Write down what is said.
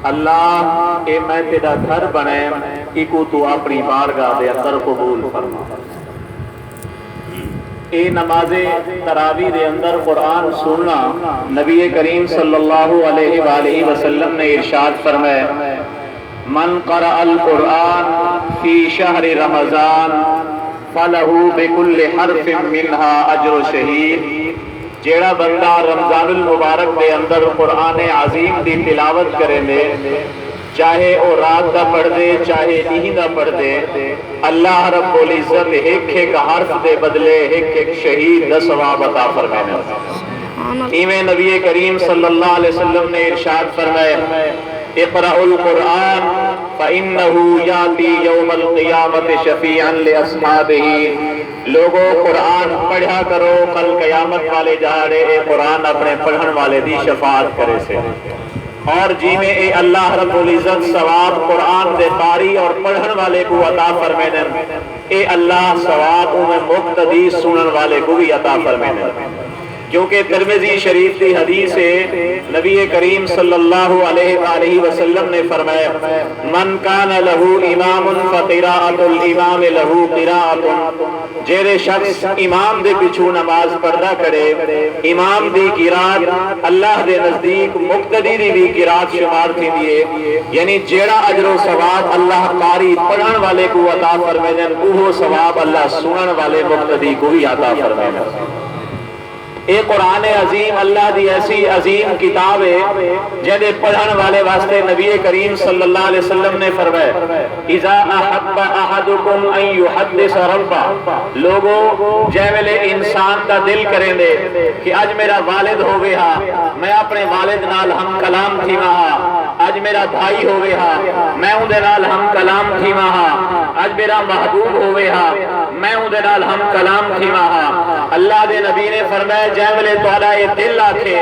اللہ اے میں تیرا گھر بنے ایکو تو اپنی بارگاہ دے اندر قبول فرما۔ اے نماز تراویح دے اندر قرآن سننا، نبی کریم صلی اللہ علیہ وآلہ وسلم نے ارشاد فرمایا من قرأ القرآن فی شہر رمضان فلہ بکل حرف منہا اجر شہید۔ جیڑا بندہ رمضان المبارک دے اندر قرآن عظیم دی تلاوت کرے دے، چاہے او رات دا پڑھ دے چاہے نیند دا پڑھ دے، اللہ رب العزت ایک ایک حرف دے بدلے ایک ایک شہید دا ثواب عطا فرمائے۔ ایویں نبی کریم صلی اللہ علیہ وسلم نے ارشاد فرمایا اقرأوا القرآن فإنه يأتي يوم القيامة شفيعا لأصحابه۔ لوگوں قرآن پڑھا کرو، کل قیامت والے جہاڑے اے قرآن اپنے پڑھن والے دی شفاعت کرے سے۔ اور جی میں اے اللہ رب العزت ثواب قرآن دے قاری اور پڑھن والے کو عطا فرمائے، اے اللہ ثواب میں مقتدی سنن والے کو بھی عطا فرمائے۔ کیونکہ ترمذی شریف کی حدیث ہے، نبی کریم صلی اللہ علیہ وآلہ وسلم نے فرمایا من کان لہو امام فقراءۃ الامام لہو قراءۃ۔ جیڑے شخص امام دے پیچھو نماز پڑھدا کرے، امام دی قرات اللہ دے نزدیک مقتدی دی بھی قرات شمار تھیندی ہے، یعنی جیڑا اجر و ثواب اللہ قاری پڑھن والے کو عطا فرمائے، وہ ثواب اللہ سنن والے مقتدی کو بھی عطا فرمائے۔ اے قرآن عظیم اللہ دی ایسی عظیم کتاب ہے جنہیں پڑھن والے واسطے نبی کریم صلی اللہ علیہ وسلم نے فرمایا اذا احب احدکم ان یحدث ربہ۔ لوگوں جے ویلے انسان دا دل کریں دے کہ اج میرا والد ہوئے ہا، میں اپنے والد نال ہم کلام تھیما ہا، اج میرا بھائی ہوئے ہا، میں اون دے نال ہم کلام تھیما ہا، اج میرا محبوب ہوئے ہا، میں اون دے نال ہم کلام تھیما ہا۔ اللہ دے نبی نے فرمایا جے ویلے تہاڈا یہ دل آکھے